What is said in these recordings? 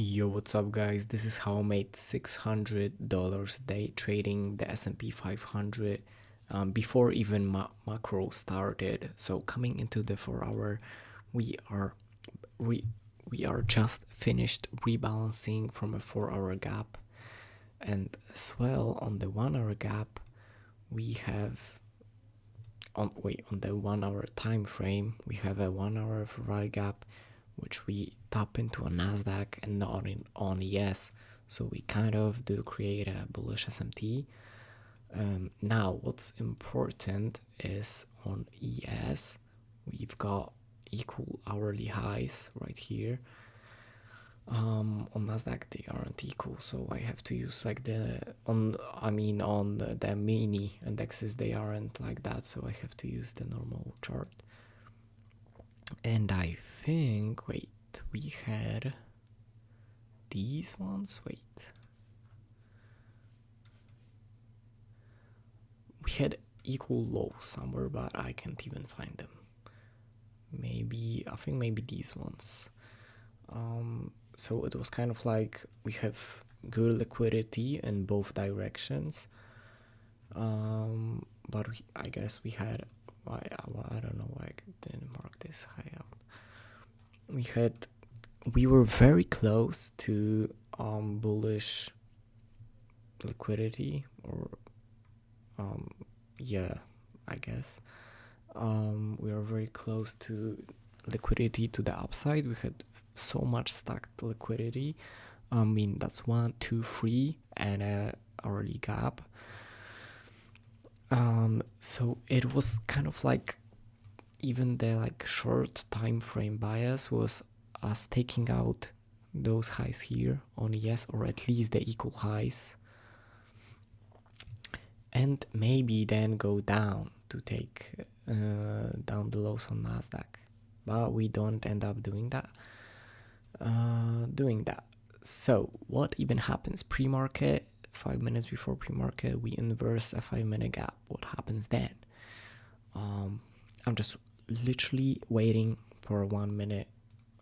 Yo, what's up, guys? This is how I made $600 a day trading the S&P 500 before even macro started. So coming into the 4 hour, we are we we are just finished rebalancing from a 4 hour gap, and as well on the 1 hour gap, we have on the 1 hour time frame we have a 1 hour value gap which we tap into a Nasdaq and not on ES. So we kind of do create a bullish SMT. Now what's important is on ES we've got equal hourly highs right here. On Nasdaq they aren't equal, so I have to use like on the mini indexes they aren't like that, so I have to use the normal chart. And I think, wait, we had these ones. Wait, we had equal lows somewhere, but I can't even find them. I think maybe these ones. So it was kind of like we have good liquidity in both directions. But I guess we had, I don't know why I didn't mark this high out. We were very close to bullish liquidity, or I guess we were very close to liquidity to the upside. We had so much stacked liquidity. That's 1, 2, 3 and a hourly gap. So it was kind of like even the short time frame bias was us taking out those highs here on ES, or at least the equal highs, and maybe then go down to take down the lows on Nasdaq, but we don't end up doing that. So what even happens pre-market? 5 minutes before pre-market we inverse a 5-minute gap. What happens then? I'm just literally waiting for a 1 minute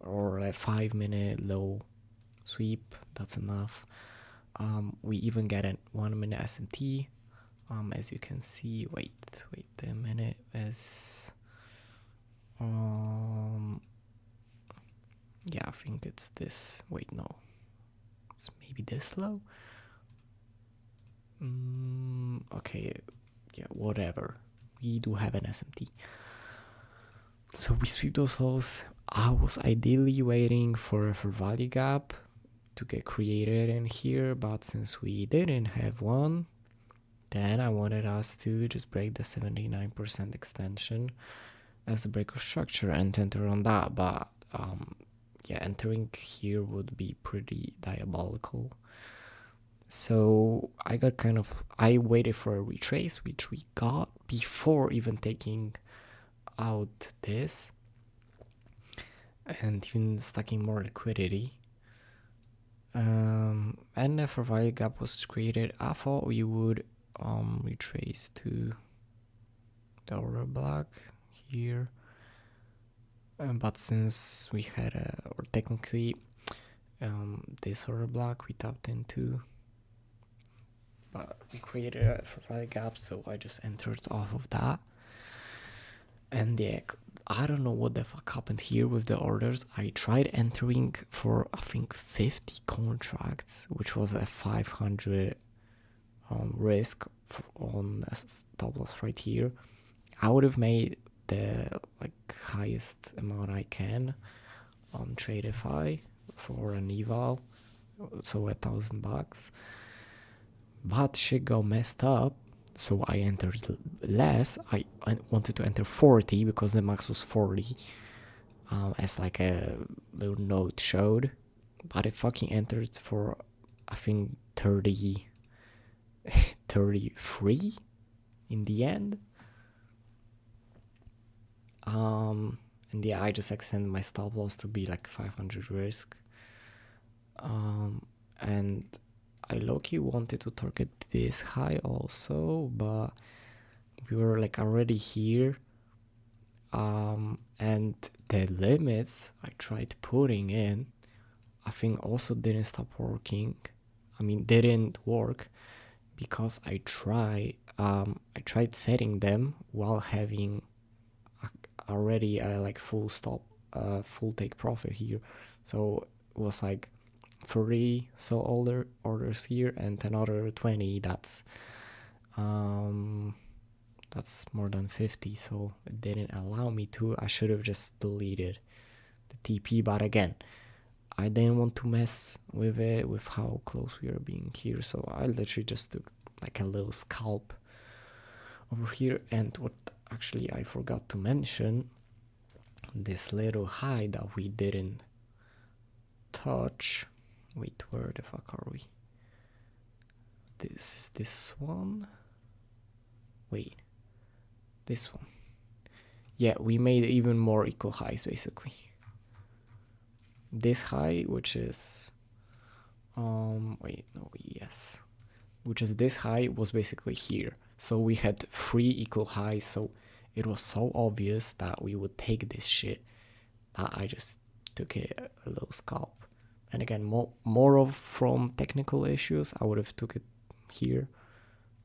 or a 5-minute low sweep. That's enough. We even get a 1 minute SMT. As you can see, wait a minute, as I think it's this. Wait, no, it's maybe this low. Okay, yeah, whatever. We do have an SMT. So we sweep those lows. I was ideally waiting for value gap to get created in here, but since we didn't have one, then I wanted us to just break the 79% extension as a break of structure and enter on that. But entering here would be pretty diabolical. So I waited for a retrace, which we got before even taking out this and even stacking more liquidity. And if a value gap was created, I thought we would retrace to the order block here. But since we had this order block we tapped into, but we created a value gap, so I just entered off of that. And I don't know what the fuck happened here with the orders. I tried entering for I think 50 contracts, which was a 500 risk on a stop loss right here. I would have made the highest amount I can on Tradeify for an eval, so $1,000. But shit got messed up, so I entered less. I wanted to enter 40 because the max was 40, as like a little note showed, but I fucking entered for I think 33 in the end. And yeah, I just extended my stop loss to be like 500 risk. And I low-key wanted to target this high also, but we were already here. And the limits I tried putting in, I think also didn't stop working. I mean, didn't work because I tried setting them while having already like full stop, full take profit here. So it was like 30 so orders here and another 20. That's more than 50, so it didn't allow me to. I should have just deleted the TP, but again, I didn't want to mess with it, with how close we are being here, so I literally just took like a little scalp over here. And what actually I forgot to mention, this little high that we didn't touch. Wait, where the fuck are we? This is this one. Wait, this one. Yeah, we made even more equal highs basically. This high, which is which is this high, was basically here. So we had 3 equal highs, so it was so obvious that we would take this shit that I just took it a little scalp. And again, more of from technical issues, I would have took it here.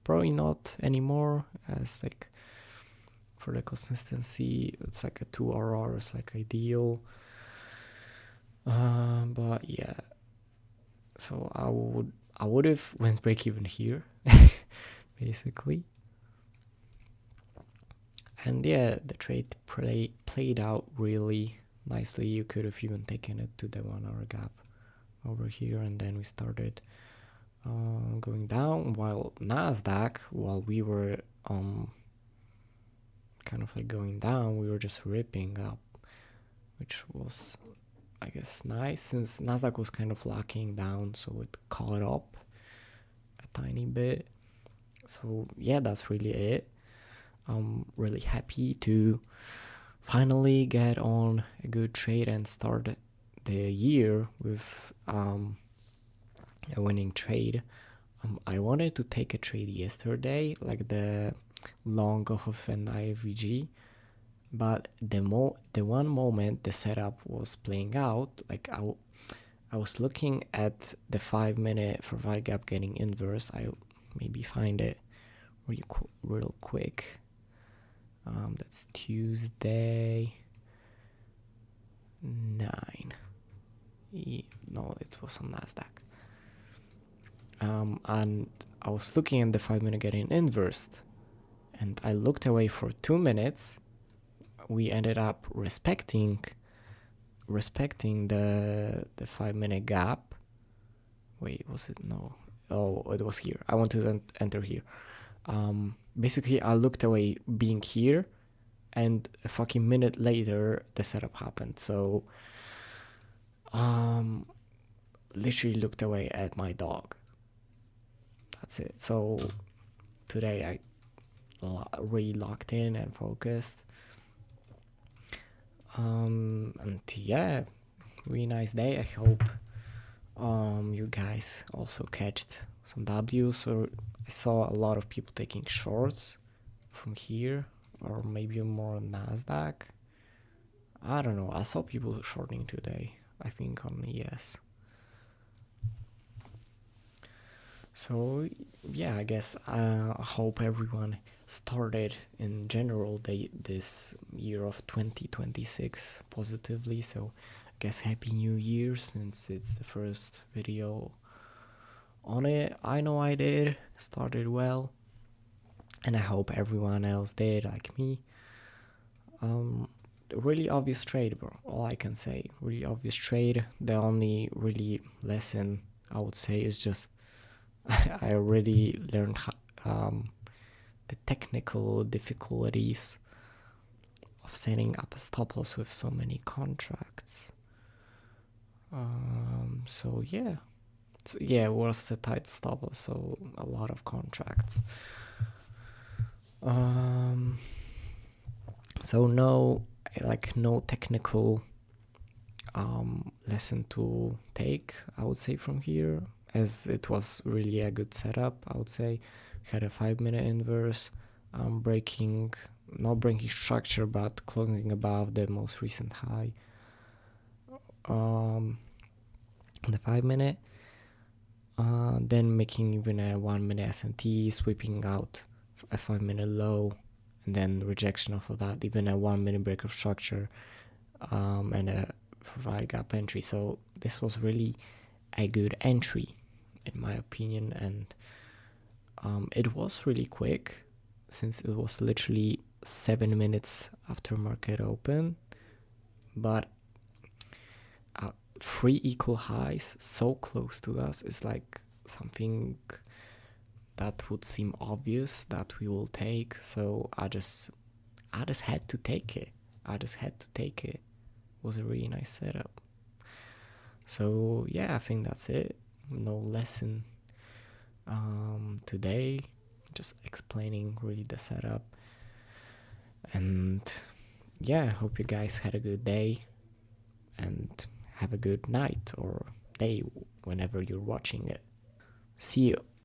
Probably not anymore, as like for the consistency, it's like a 2 RR is like ideal. But yeah, so I would have went break even here, basically. And yeah, the trade played out really nicely. You could have even taken it to the 1 hour gap over here, and then we started going down, while Nasdaq, while we were kind of like going down, we were just ripping up, which was, I guess, nice, since Nasdaq was kind of locking down, so it caught up a tiny bit. So yeah, that's really it. I'm really happy to finally get on a good trade and start the year with a winning trade. I wanted to take a trade yesterday, like the long of an IFVG, but the one moment the setup was playing out, like I was looking at the 5 minute for Y gap getting inverse. I'll maybe find it real quick. That's Tuesday 9. No, it was on Nasdaq. And I was looking at the 5 minute getting inversed, and I looked away for 2 minutes. We ended up respecting the 5 minute gap. Wait, was it? No. Oh, it was here. I want to enter here. Basically, I looked away being here, and a fucking minute later, the setup happened. So, literally looked away at my dog. That's it. So, today I really locked in and focused. And yeah, really nice day. I hope you guys also catched some W's, or I saw a lot of people taking shorts from here, or maybe more on Nasdaq. I don't know. I saw people shorting today, I think on ES. So yeah, I guess I hope everyone started in general this year of 2026 positively. So I guess Happy New Year, since it's the first video on it. I know I did, started well, and I hope everyone else did, like me. Really obvious trade, bro. All I can say, really obvious trade. The only really lesson I would say is just I already learned the technical difficulties of setting up a stop loss with so many contracts. So yeah, it was a tight stop loss, so a lot of contracts. So no technical lesson to take, I would say, from here, as it was really a good setup. I would say we had a 5 minute inverse, not breaking structure, but closing above the most recent high. the 5 minute, then making even a 1 minute SMT, sweeping out a 5 minute low, and then rejection off of that, even a 1 minute break of structure, and a provide gap entry. So this was really a good entry in my opinion, and it was really quick since it was literally 7 minutes after market open, but 3 equal highs so close to us is like something that would seem obvious that we will take. So I just had to take it. It was a really nice setup. So yeah, I think that's it. No lesson today, just explaining really the setup. And yeah, I hope you guys had a good day and have a good night or day whenever you're watching it. See you.